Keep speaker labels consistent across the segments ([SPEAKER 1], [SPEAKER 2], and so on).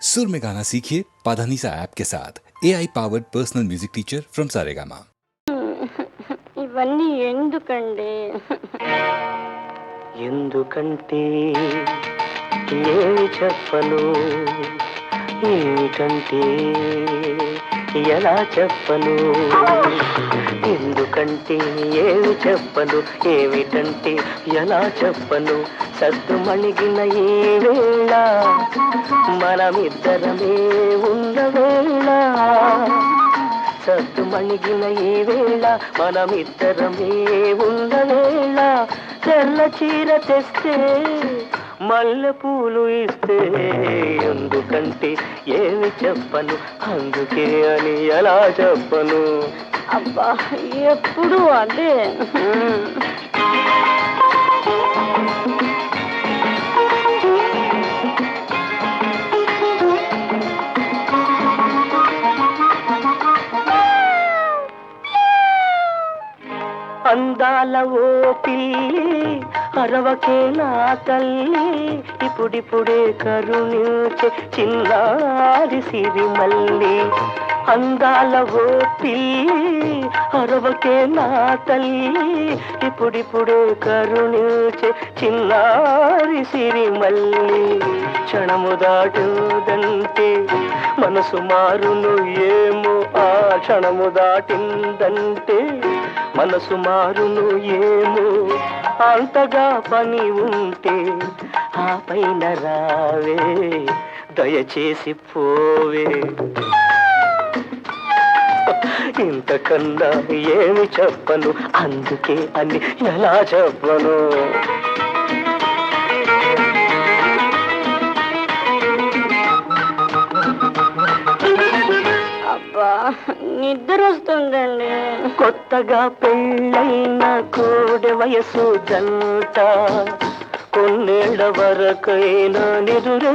[SPEAKER 1] सुर में गाना सीखिए पाधानीसा ऐप के साथ AI powered personal music teacher from Saregama.
[SPEAKER 2] ఇవన్నీ ఎందుకండి?
[SPEAKER 3] ఎందుకంటే ఏమి చెప్పను, ఏమిటంటే ఎలా చెప్పను. ఎందుకంటే ఏమి చెప్పను, ఏమిటంటే ఎలా చెప్పను. సద్దు మణిగిన ఈ వేళ మనమిద్దరమే ఉన్న వేళ, సద్దు మణిగిన ఈ వేళ మనమిద్దరమే ఉన్న వేళ. తెల్ల చీర తెస్తే మల్లె పూలు ఇస్తే ఎందుకంటే ఏమి చెప్పను, అందుకే అని ఎలా చెప్పను.
[SPEAKER 2] అబ్బా ఎప్పుడు అదే.
[SPEAKER 3] అందాల ఓ పిల్లి అరవకే నా తల్లి, ఇప్పుడిప్పుడే కరుణించే చిన్నారి సిరి మల్లి. అందాల ఓ పిల్లి అరవకే నా తల్లి, ఇప్పుడిప్పుడే కరుణించే చిన్నారి సిరి మల్లి. క్షణము దాటుదంటే మనసు మారును ఏమో, ఆ క్షణము దాటిందంటే మనసు మారును ఏమో. అంతగా పని ఉంటే ఆ పైన రావే, దయచేసి పోవే. ఇంతకన్నా ఏమి చెప్పను, అందుకే అని ఎలా చెప్పను.
[SPEAKER 2] అబ్బా నిద్ర వస్తుందండి.
[SPEAKER 3] కొత్తగా పెళ్ళైన కోడె వయసు జంట కొన్నేళ్ల వరకైనా నిదురే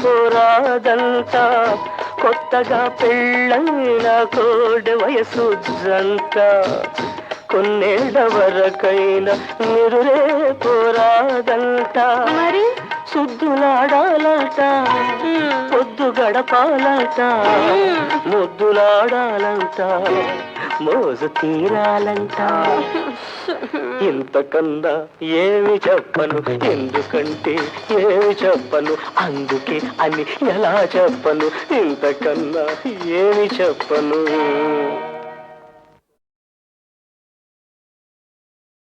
[SPEAKER 3] పోరాదంట. కొత్తగా పెళ్ళైన కోడె వయసు జంట కొన్నేళ్ల వరకైనా నిదురే పోరాదంట.
[SPEAKER 2] మరి
[SPEAKER 3] సుద్దులాడాలంట, పొద్దు గడపాలంట, ముద్దులాడాలంట, మోజు తీరాలంట. ఇంతకన్నా ఏమి చెప్పను, ఎందుకంటే ఏమి చెప్పను, అందుకే అని ఎలా చెప్పను. ఇంతకన్నా ఏమి చెప్పను.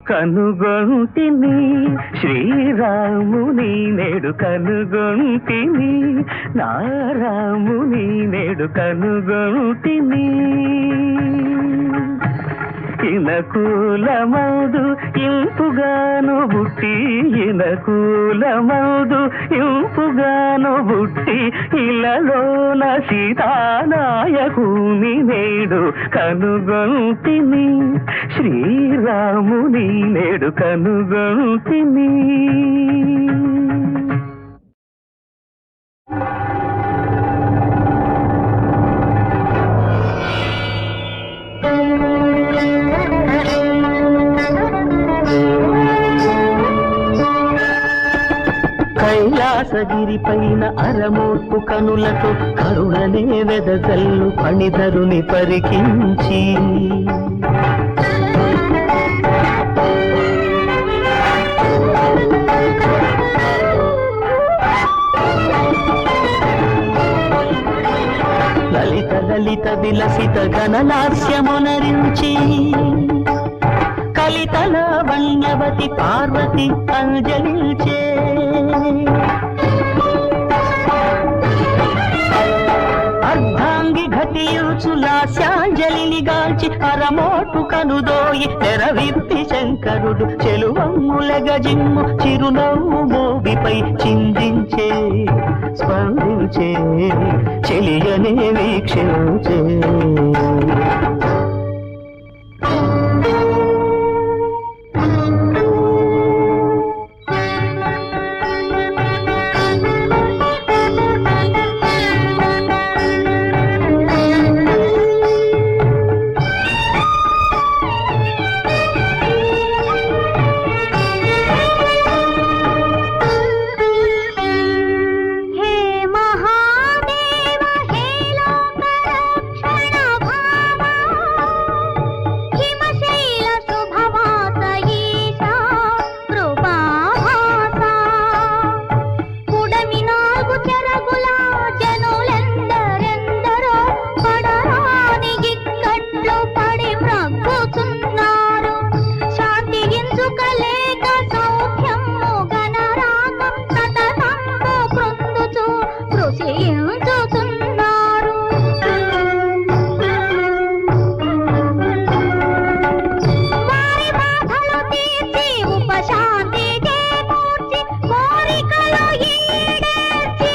[SPEAKER 3] కనుగొంటిని శ్రీరాముని నేడు కనుగొంటిని, నారాముని నేడు కనుగొంటిని. ఇనకూలమౌదు ఇంపుగాను బుట్టి, ఇనకూలమౌదు ఇంపుగాను బుట్టి, ఇలలోన సీతానాయకుని నేడు కనుగొంటిని, శ్రీరాముని నేడు కనుగొంటిని. కైలాసగిరి పైన అరమోట్టు కనులతో కరుణనే వెదజల్లు పణిధరుని పరికించి, లలిత లలిత విలసిత గణలాస్యమునరించి, కలితల వన్యవతి పార్వతి అంజలించే. అర్ధాంగి ఘటియుచులాస్యాంజలిని గాల్చి అరమోటు కనుదోయి తెరవిప్పి శంకరుడు చెలువమ్ములెగజిమ్ము చిరునవ్వు మోవిపై చిందించే, స్పందించే, చెలియనే వీక్షించే.
[SPEAKER 2] హే మహాదేవ
[SPEAKER 4] వసించుతున్నారు. వారి బాధలు తీర్చి ఉపశాంతి చేకూర్చి కోరికలు ఈడేర్చి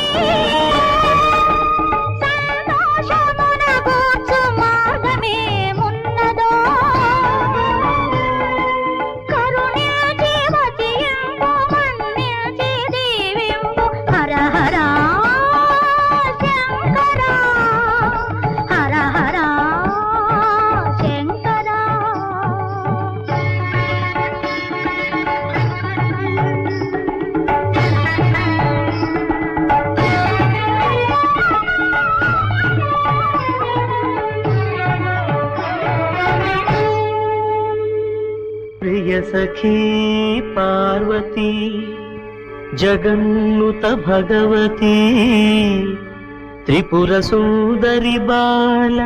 [SPEAKER 4] సంతోషమున కూర్చు మార్గమేమున్నదో కరుణించి వసింపు మన్నించి దీవింపు హర హర శంకర హర హర శంకర.
[SPEAKER 3] ప్రియ సఖీ పార్వతీ జగన్నుత భగవతీ త్రిపుర సుందరి బాల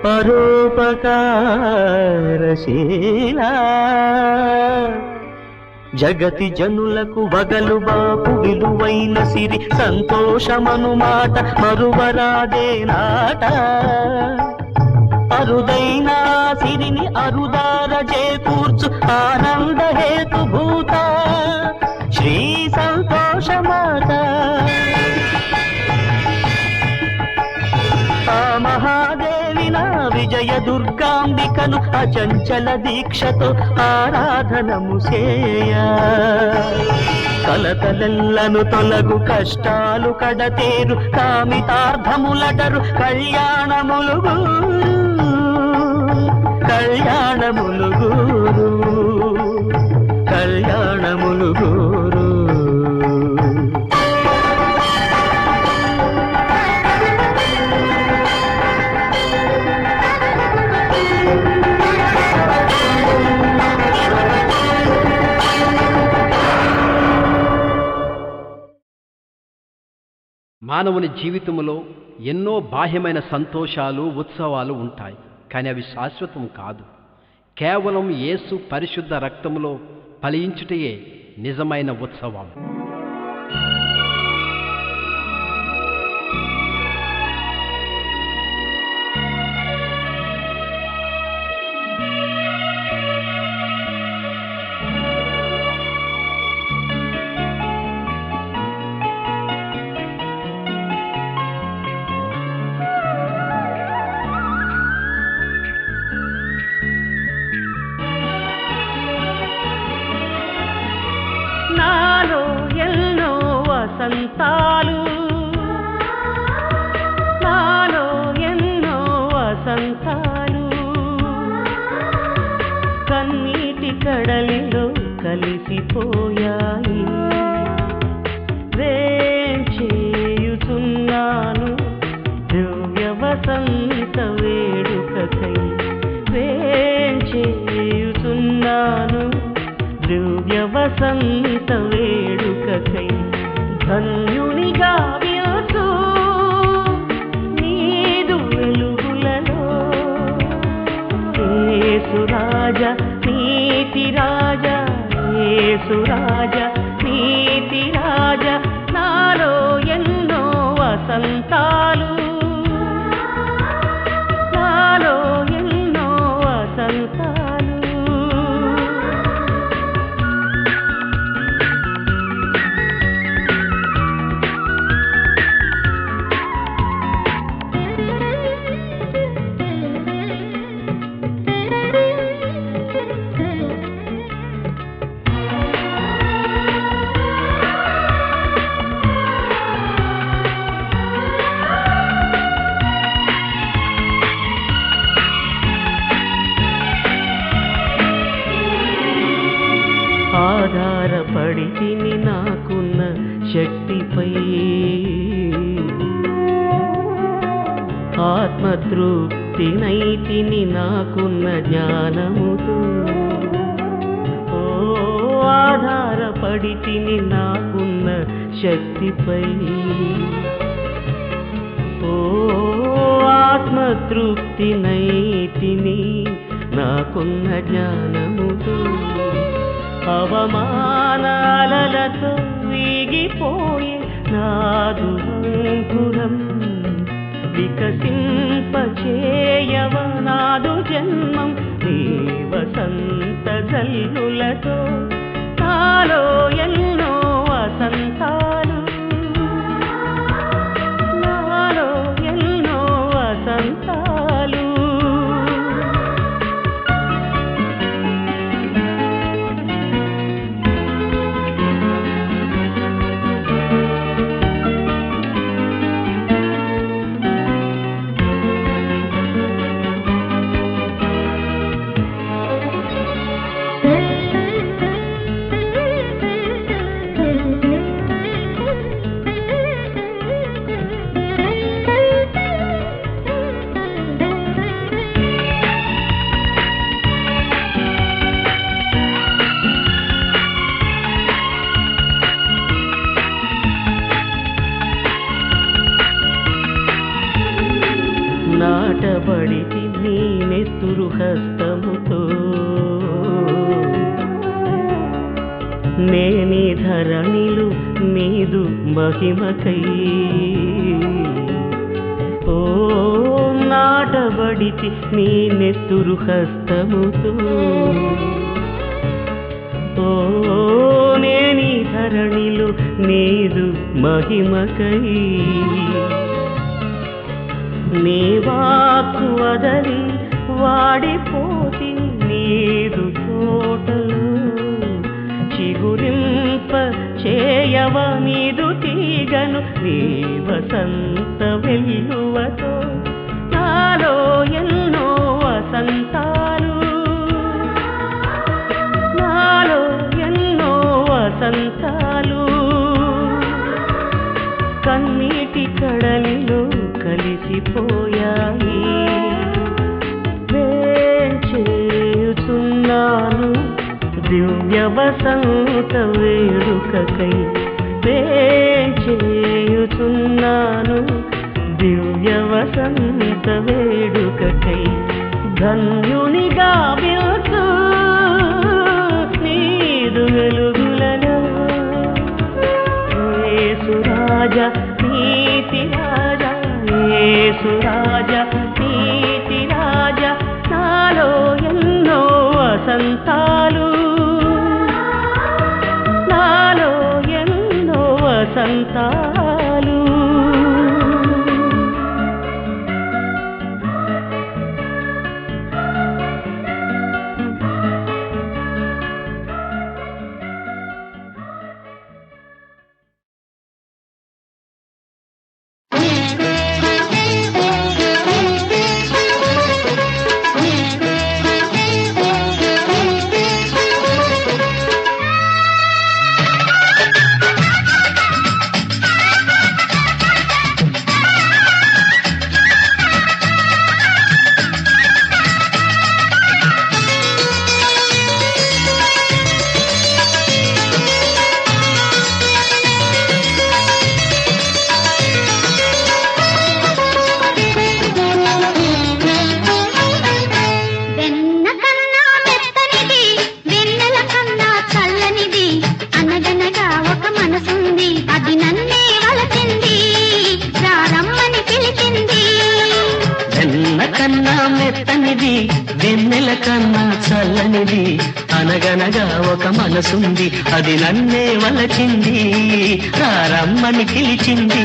[SPEAKER 3] పరోపకారశీలా జగతి జనులకు వగలు బాపు విలువైన సిరి సంతోషమను మాట మరువరాదే నాట అరుదైన సిరిని అరుదార చేకూర్చు ఆనంద హేతు భూత శ్రీ సంతోషమాత ఆ మహాదేవి నా విజయ దుర్గాంబికను అచంచల దీక్షతో ఆరాధనము చేయ కలతలెల్లను తొలగు కష్టాలు కడతేరు కామితార్థములటరు కళ్యాణములు కళ్యాణములు గూరు కళ్యాణములు గూరు.
[SPEAKER 5] మానవుని జీవితంలో ఎన్నో బాహ్యమైన సంతోషాలు ఉత్సవాలు ఉంటాయి, కానీ అవి శాశ్వతం కాదు. కేవలం యేసు పరిశుద్ధ రక్తములో ఫలించుటయే నిజమైన ఉత్సవం.
[SPEAKER 3] నాలో ఎన్నో వసంతాలు నాలో ఎన్నో వసంతాలు కన్నీటి కడలిలో కలిసిపోయాయి. వేంచేయుచున్నాను దివ్య వసంత వేడుకకై వేంచేయుచున్నాను దివ్య వసంత వేడుకకై ధన్యునిగా వ్యూసు నీదు వెలుగులలో యేసు రాజా నీతి రాజా యేసు రాజా నీతి రాజా నాలో ఎన్నో వసంతాలు నాలో ఎన్నో వసంతాలు. ఆధారపడి తిని నాకున్న శక్తిపై ఆత్మతృప్తినైతిని నాకున్న జ్ఞానముతో ఓ ఆధారపడి తిని నాకున్న శక్తిపై ఓ ఆత్మతృప్తినైతిని నాకున్న జ్ఞానముతో అవమానాలతో వీగిపోయే నాదు అంకురం వికసింపచేయవనాదు జన్మం నీ వసంత జల్లులతో నాలో ఎన్నో వసంతాలు నాలో ఎన్నో వసంతాలు నాటబడితి నీ నెత్తురు హస్తముతో నేని ధరణిలు నీదు మహిమకై ఓ నాటబడితి నీ నెత్తురు హస్తముతో ఓ నేని ధరణిలు నీదు మహిమకై నీ వాక్కు వదలి వాడిపోతి నీదు తోటలు చిగురింప చేయవ నీదు తీగను నీ వసంత వెల్లువతో నాలో ఎన్నో వసంతాలు నాలో ఎన్నో వసంతాలు కన్నీటి కడలిలో కలిసిపోయాయి వేచేయుచున్నాను దివ్య వసంత వేడుకకై వేచేయుచున్నాను దివ్య వసంత వేడుకకై ధన్యునిగా విల్సు నీదు వెలుగులలో యేసురాజా నీతి రాజా యేసురాజా నీతి రాజా నాలో ఎన్నో వసంతాలు నాలో ఎన్నో వసంతాలు
[SPEAKER 6] వెన్నెల కన్నా చల్లనిది అనగనగా ఒక మనసుంది అది నన్నే వలచింది రారమ్మని పిలిచింది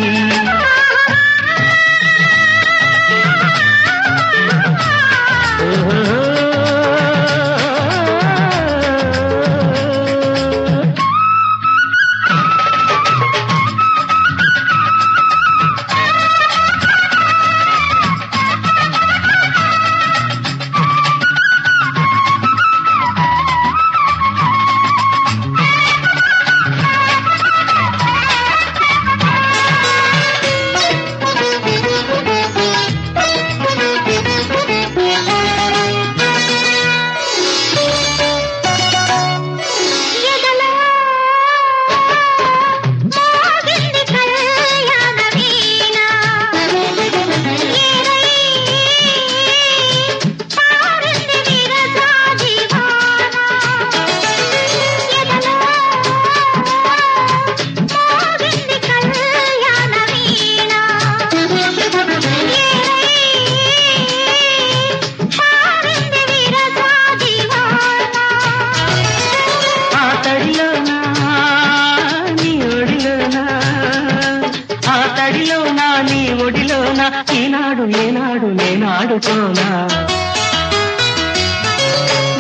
[SPEAKER 6] ఒడిలోన ఈనాడు ఏనాడు నేనాడుకోనా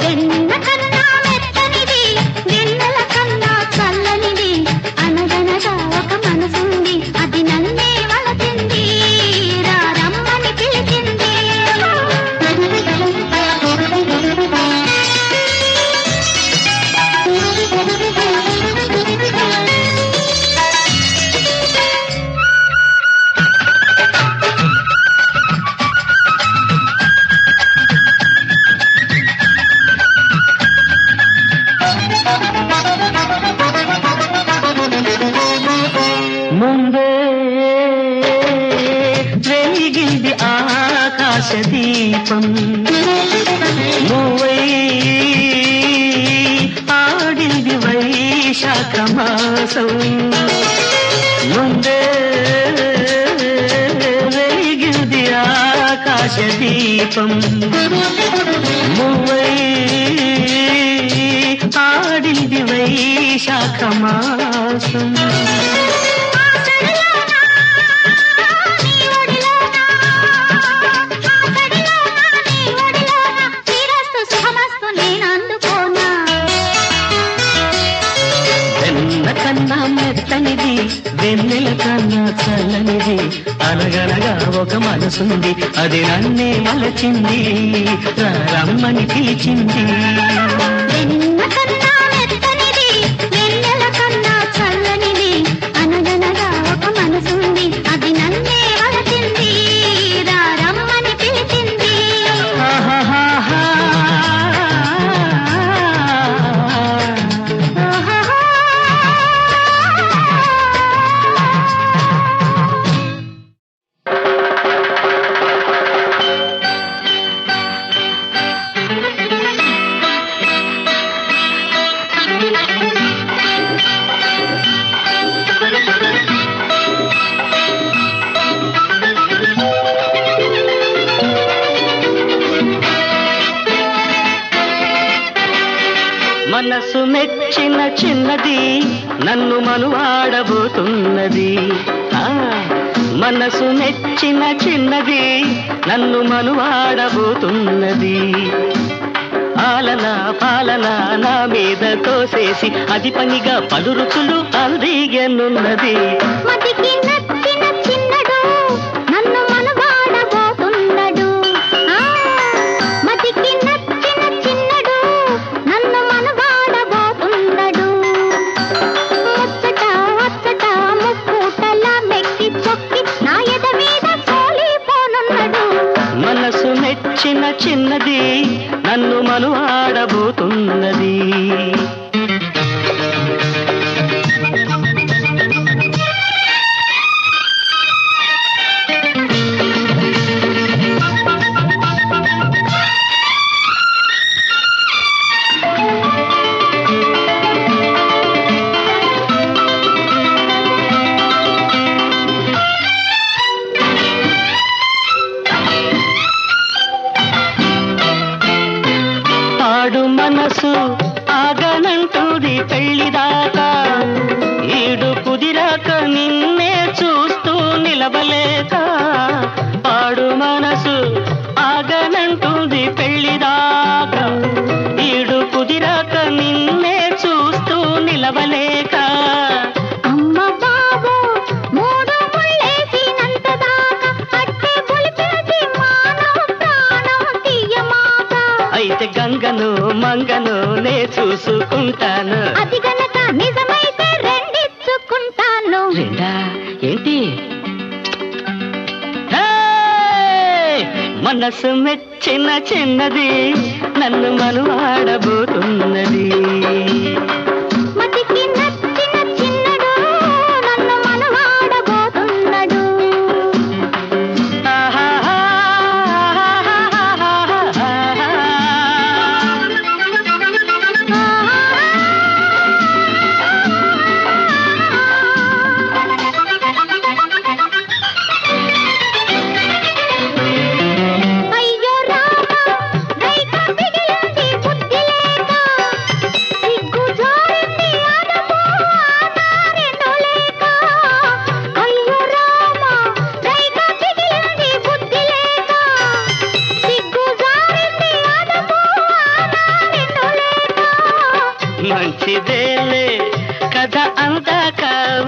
[SPEAKER 4] వెన్న కన్నా మెత్తనిది వెన్నెల కన్నా చల్లనిది అనగనగా ఒక మనసుంది అది నన్నే వలచింది రా రమ్మని పిలిచింది
[SPEAKER 6] ముందే వెలిగింది ఆకాశ దీపం నువ్వై ఆడింది వైశాఖ మాసం ముందే వెలిగింది ఆకాశ దీపం నువ్వై ఆడింది వైశాఖ మాసం కన్నా మెత్తనిది వెన్నెల కన్నా చల్లనిది అనగనగా ఒక మనసుంది అది నన్నే మలచింది రమ్మని పిలిచింది
[SPEAKER 4] వెన్న కన్నా మెత్తనిది వెన్నెల కన్నా చల్లనిది అనగనగా ఒక మనసుంది అది నన్నే వలచింది రా రమ్మని పిలిచింది
[SPEAKER 6] మనసు మెచ్చిన చిన్నది నన్ను మనువాడబోతున్నది మనసు మెచ్చిన చిన్నది నన్ను మనువాడబోతున్నది ఆలన పాలన నా మీద తోసేసి అది పనిగా పలు రుచులు అందిగనున్నది
[SPEAKER 4] మదికి నచ్చిన చిన్నడు నన్ను మనవాడబోతున్నాడు మదికి నచ్చిన చిన్నడు నన్ను మనవాడబోతున్నాడు ముచ్చట అచ్చట ముక్కుటల మెక్కి చొక్కి నా ఎద మీద సోలిపోనున్నాడు
[SPEAKER 6] మనసు మెచ్చిన చిన్నది నన్ను మనువాడబోతున్నది మనసు ఆగనంటుంది పెళ్లిదాకా ఈడు కుదిరాక నిన్నే చూస్తూ నిలవలేక పాడు మనసు ఆగనంటుంది పెళ్లిదాకా ఈడు కుదిరాక నిన్నే చూస్తూ నిలవలేక
[SPEAKER 4] అమ్మ బాబు మూడు ముళ్ళేసినంత దాకా అట్టే పులిపేసి మానవ ప్రాణం తీయమాక
[SPEAKER 6] అయితే గంగను మంగను నే చూసుకుంటాను
[SPEAKER 4] అది గనక నిజమైతే రెండిచ్చుకుంటాను
[SPEAKER 6] రెండా ఏంటి మనసు మెచ్చిన చిన్నది నన్ను మనువాడబోతున్నది
[SPEAKER 4] మతికి నచ్చిన చిన్నడు నన్ను మనవాడబోతున్నాడు అయ్యో రామ రైక బిగిలింది బుద్ధి లేక సిగ్గు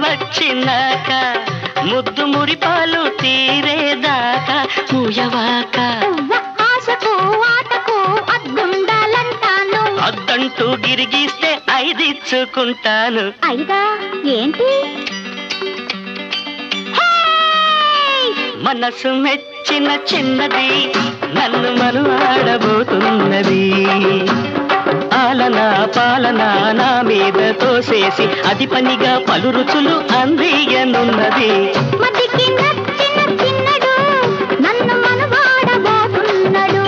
[SPEAKER 6] వచ్చినాక ముద్దు మురిపాలు తీరేదాకా మూయవాక
[SPEAKER 4] ఆశకు ఆటకు అద్దుండాలంటాను.
[SPEAKER 6] అద్దంటూ గిరిగిస్తే ఐదిచ్చుకుంటాను.
[SPEAKER 4] అయిదా ఏంటి?
[SPEAKER 6] మనసు మెచ్చిన చిన్నది నన్ను మనువాడబోతున్నది. ఆలన పాలన నా మీద తోసేసి అది పనిగా పలు రుచులు అందియనున్నది.
[SPEAKER 4] మదికి నచ్చిన చిన్నడు నన్ను మనవాడబోతున్నాడు.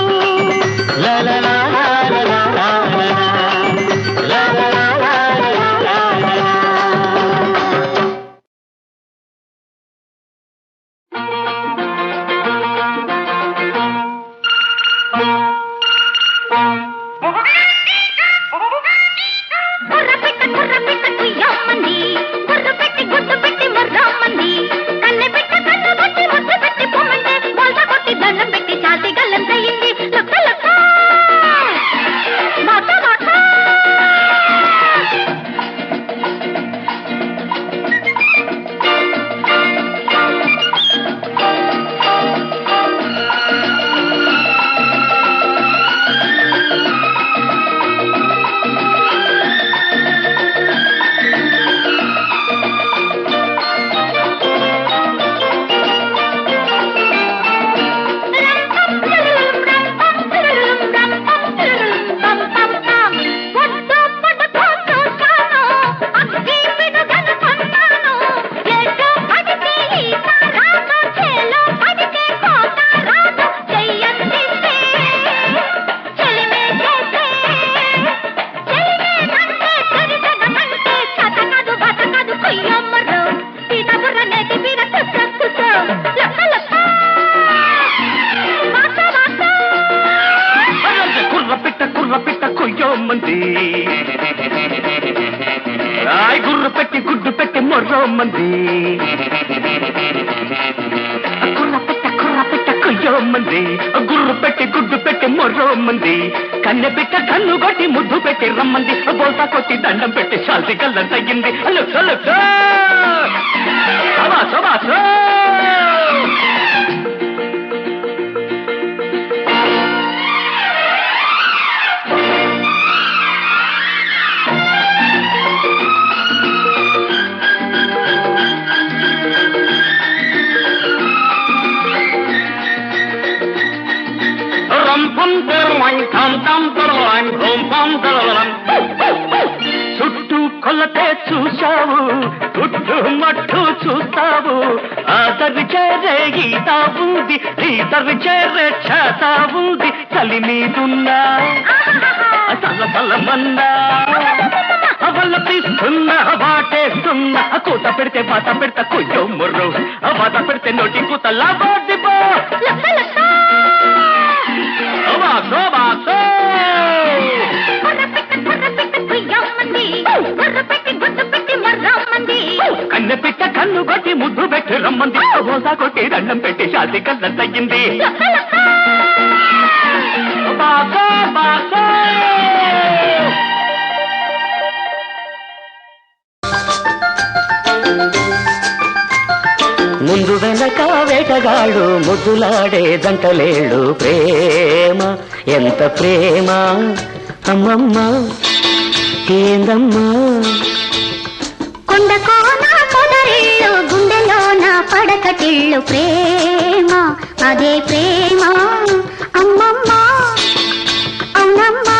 [SPEAKER 3] గుర్రు పెట్టి గుడ్డు పెట్టి మొర్రో మంది. కుర్ర పెట్ట కొయ్యో మంది. గుర్రు పెట్టి గుడ్డు పెట్టి మొర్రో మంది. కన్నె పెట్ట కన్ను కొట్టి ముద్దు పెట్టి రమ్మంది. బోల్తా కొట్టి దండం పెట్టి శాల్తి కళ్ళం తగ్గింది. చుట్టూ కొలతే చూశావు, చుట్టూ మట్టు చూస్తావు. ఆదరి చేరే గీత ఉంది, ఈతరి చేరే చేత ఉంది. చలి మీదున్నా తల తలమన్నా అవల్ల తీస్తున్నా వాటేస్తున్నా. కూత పెడితే బాత పెడతా కొయ్యో ముర్రు, బాత పెడితే నోటి కూతలా బాటిపో. కన్నె పిట్ట కన్ను కొట్టి ముద్దు పెట్టి రమ్మంది. బోసా కొట్టి దండం పెట్టి శాంతి కళ్ళం తగ్గింది.
[SPEAKER 6] ముందు వెనక వేటగాడు ముద్దులాడే జంటలేడు. ప్రేమ ఎంత ప్రేమ అమ్మమ్మ ఏందమ్మా.
[SPEAKER 4] కొండ కోన పొదరిల్లు గుండెలోన పడకటిల్లు. ప్రేమ అదే ప్రేమ అమ్మమ్మ అవునమ్మా.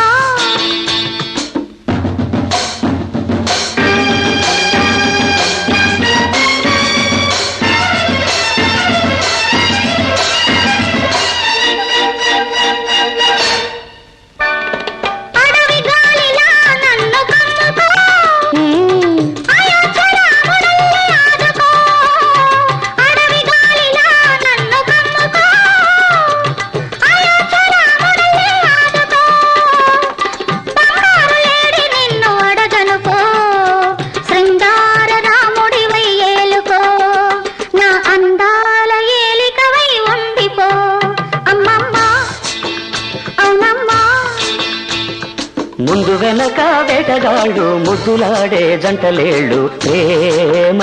[SPEAKER 6] వెనక వేటగాళ్ళు ముద్దులాడే జంటలేళ్ళు ప్రేమ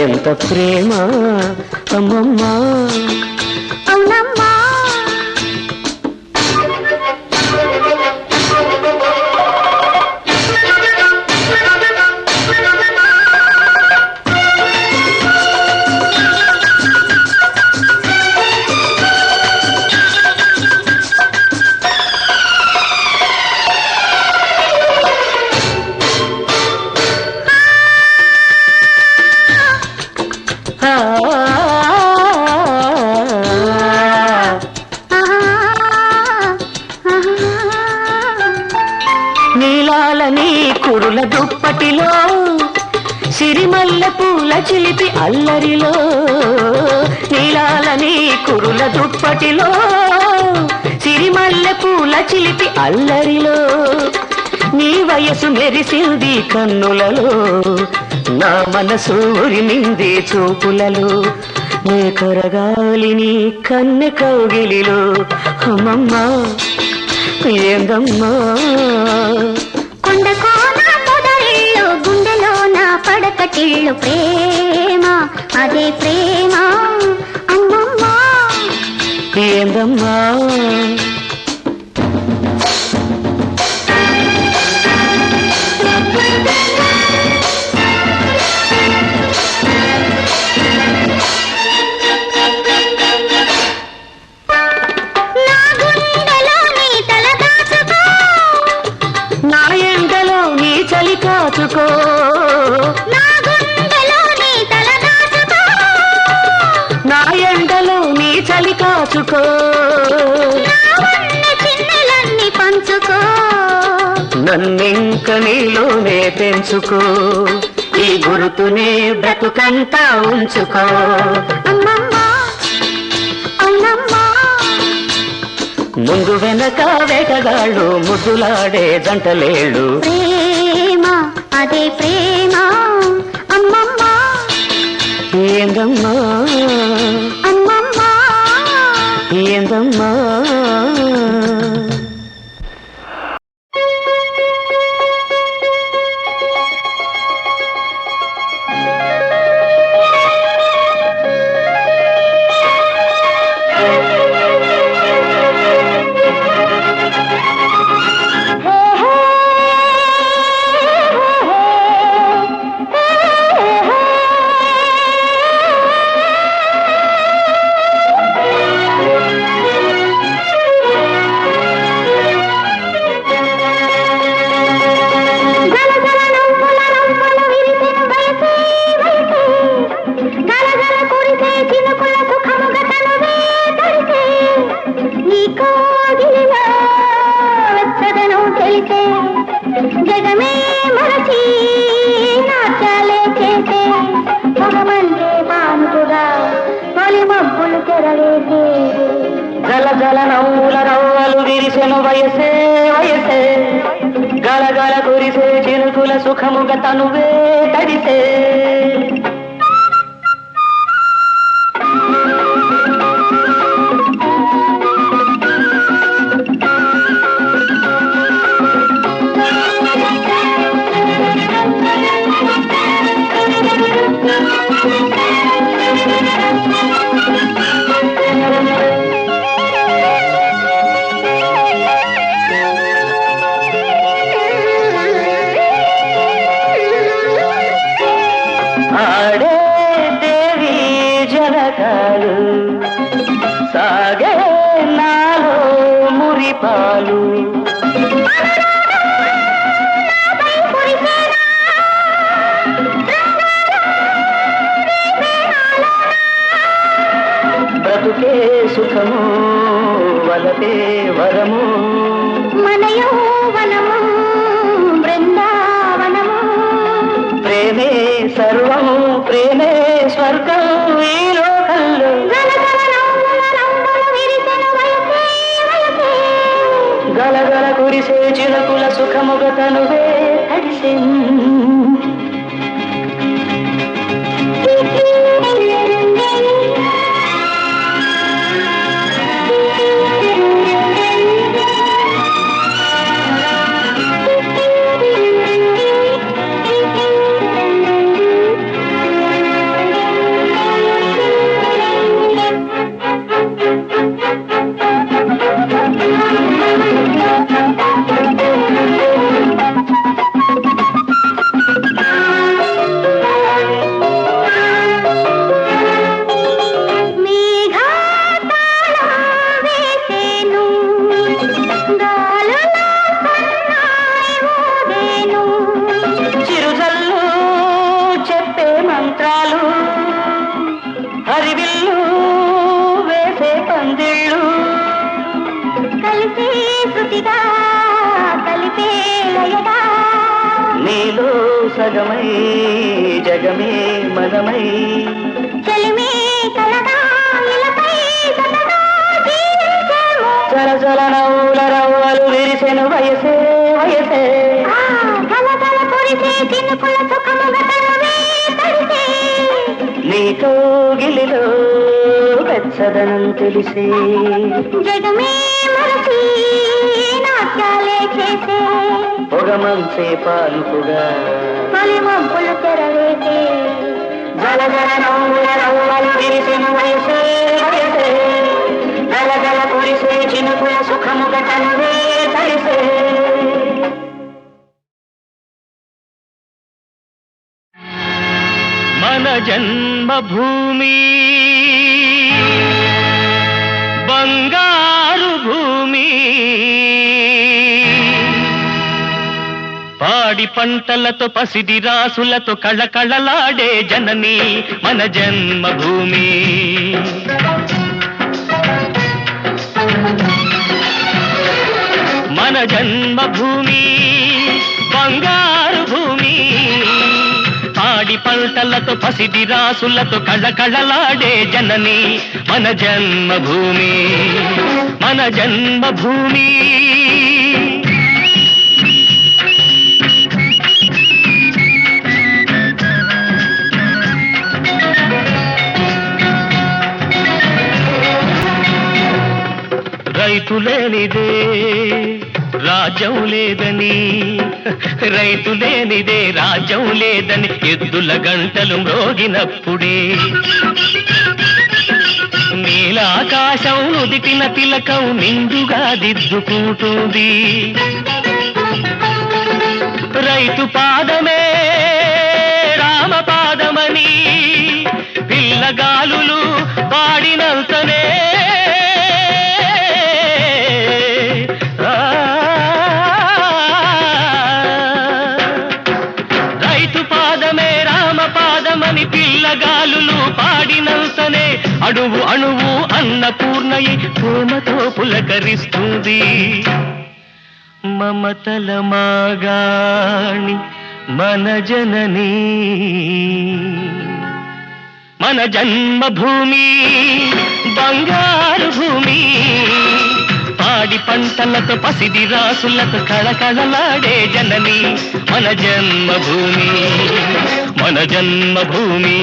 [SPEAKER 6] ఎంత ప్రేమ అమ్మమ్మ
[SPEAKER 4] అవునమ్మా
[SPEAKER 6] నీలాలని కురుల దుప్పటిలో సిరిమల్లె పూల చిలిపి అల్లరిలో నీలాలని కురుల దుప్పటిలో సిరిమల్లె పూల చిలిపి అల్లరిలో నీ వయసు మెరిసింది కన్నులలో నా మనసు ఉరిమింది చూపులలో నే కరగాలిని కన్నె కౌగిలిలో అమ్మమ్మ ఏందమ్మా
[SPEAKER 4] కొండ కోన పొదరిల్లు గుండెలో నా పడకటిల్లు ప్రేమ అదే ప్రేమ అమ్మమ్మ
[SPEAKER 6] ఏందమ్మా కాచుకో
[SPEAKER 4] నా గుండెలో నీ తల దాచుకో
[SPEAKER 6] నా ఎండలో నీ చలి కాచుకో
[SPEAKER 4] చిన్నెలన్నీ పంచుకో
[SPEAKER 6] నన్నింక నీలోనే పెంచుకో ఈ గురుతునే బ్రతుకంతా ఉంచుకో
[SPEAKER 4] అమ్మమ్మ అవునమ్మా
[SPEAKER 6] ముందు వెనక వేటగాళ్ళు ముద్దులాడే జంటలేళ్ళు
[SPEAKER 4] ప్రేమ అదే ప్రేమ అమ్మమ్మ
[SPEAKER 6] ఏందమ్మా
[SPEAKER 4] అమ్మమ్మ
[SPEAKER 6] ఏందమ్మా
[SPEAKER 4] జగమే మరచి నాట్యాలే చేసే మగమంటే పానుగా తొలి మబ్బులు తెరవేసే
[SPEAKER 6] గల గల నవ్వుల రవ్వలు విరిసెను వయసే వయసే గల గల కురిసే చినుకుల సుఖముగ తనువే తడిసే ఆడే దేవి జనకాలు సాగే నాలో మురిపాలు బ్రతుకే సుఖము వలపే వరము
[SPEAKER 4] మన యౌవనము బృందావనము
[SPEAKER 6] ప్రేమే సర్వము ప్రేమే స్వర్గం ఈ లోకంలో గలగల కురిసే చిలకుల సుఖముగ తనువే తడిసే
[SPEAKER 4] కలయగా
[SPEAKER 6] నీలో సగమై జగమే మనమై
[SPEAKER 4] చెలిమే కలగా ఇలపై సతగా జీవించాము.
[SPEAKER 6] జల నవ్వుల రవ్వలు విరిసెను వయసే వయసే
[SPEAKER 4] గలగల కురిసే చినుకుల సుఖముగ తనువే తడిసే
[SPEAKER 6] నీతో గిలిలో వెచ్చదనం తెలిసే
[SPEAKER 4] జగమే మరచి నాట్యాలే చేసే
[SPEAKER 6] పొగమంచే పాలుకుగా
[SPEAKER 4] తొలి మబ్బులు తెరవేసే
[SPEAKER 6] జల నవ్వుల రవ్వలు విరిసెను వయసే వయసే గలగల కురిసే చినుకుల సుఖముగ తనువే తడిసే మన జన్మభూమి బంగారు భూమి పాడి పంటలతో పసిడి రాసులతో కళకళలాడే జనని మన జన్మభూమి మన జన్మభూమి బంగారు భూమి పాడి పంటలతో పసిడి రాసులతో కళకళలాడే జనని మన జన్మభూమి మన జన్మభూమి రైతు లేనిదే రాజ్యం లేదని రైతు లేనిదే రాజ్యం లేదని ఎద్దుల గంటలు మ్రోగినప్పుడే నీలాకాశం నుదిటిన తిలకం నిండుగా దిద్దుకుంటుంది రైతు పాదమే రామ పాదమని పిల్లగాలులు పాడినంతనే పిల్లగాలులు పాడినంతనే అణువు అణువు అన్నపూర్ణయి ప్రేమతో పులకరిస్తుంది మమతల మాగాణి మన జనని మన జన్మభూమి బంగారు భూమి పాడి పంటలతో పసిడి రాసులతో కళకళలాడే జనని మన జన్మభూమి మన జన్మభూమి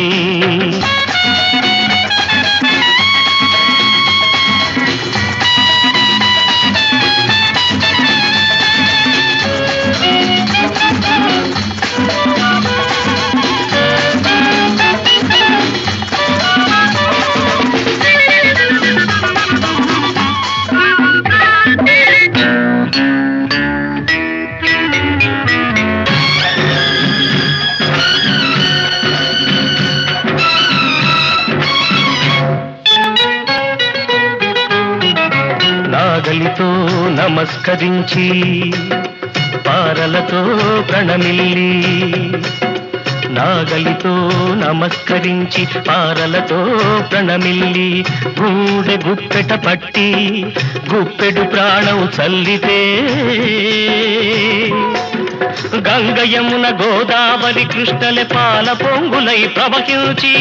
[SPEAKER 6] నాగలితో నమస్కరించి పారలతో ప్రణమిల్లి నాగలితో నమస్కరించి పారలతో ప్రణమిల్లి గూడె గుప్పెట పట్టి గుప్పెడు ప్రాణం చల్లితే గంగ యమున గోదావరి కృష్ణలే పాల పొంగులై ప్రవహించి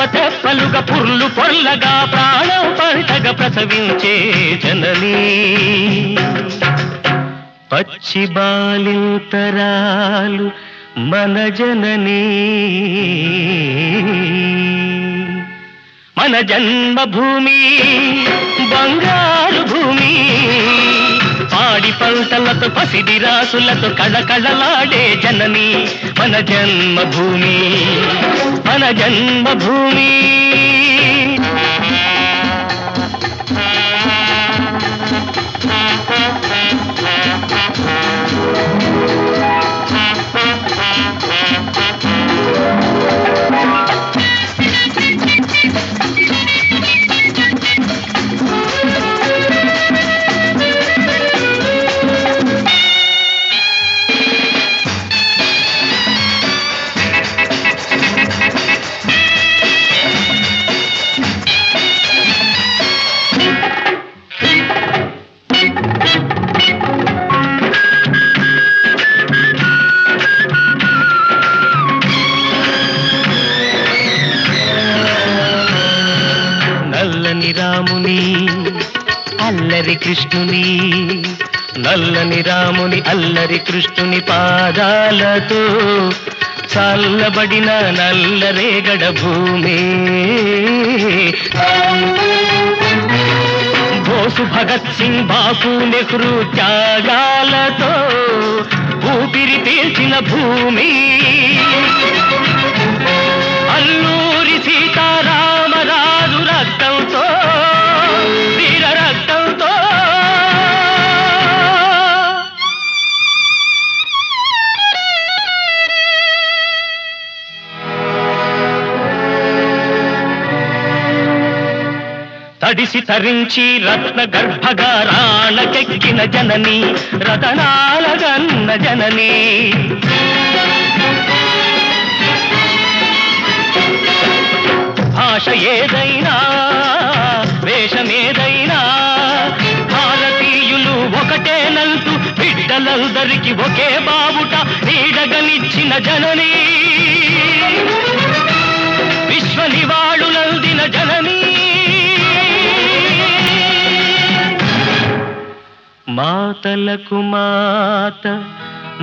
[SPEAKER 6] తెప్పలుగా పుర్లు పొర్లగా ప్రాణం పంటగా ప్రసవించే జనని పచ్చి బాలింతరాలు మన జనని మన జన్మభూమి బంగారు భూమి పాడి పంటలతో పసిడి రాసులతో కళకళలాడే జనని మన జన్మభూమి మన జన్మభూమి
[SPEAKER 3] రాముని అల్లరి కృష్ణుని, నల్లని రాముని అల్లరి కృష్ణుని పాదాలతో చల్లబడిన నల్లరేగడ భూమి. బోసు భగత్ సింగ్ బాపు నెహ్రూ త్యాగాలతో ఊపిరి పీల్చిన భూమి. అల్లూరి సీతారామరాజు రక్తంతో, వీర రక్తంతో తడిసి తరించి రత్న గర్భగారాణకెక్కిన జనని, రతనాలగన్న జనని. భాష ఏదైనా వేషమేదైనా భారతీయులు ఒకటేనంటూ బిడ్డలందరికీ ఒకే బావుట నీడగనిచ్చిన జనని, విశ్వ నివాళులందిన జనని. మాతలకు మాత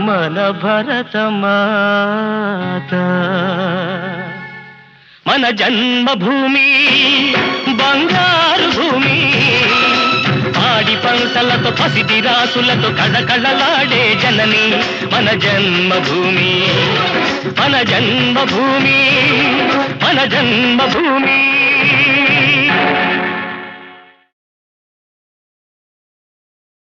[SPEAKER 3] మన భరత మాత, మన జన్మభూమి బంగారు భూమి. పాడి పంటలతో పసిటి రాసులతో కళకళలాడే జనని, మన జన్మభూమి, మన జన్మభూమి, మన జన్మభూమి.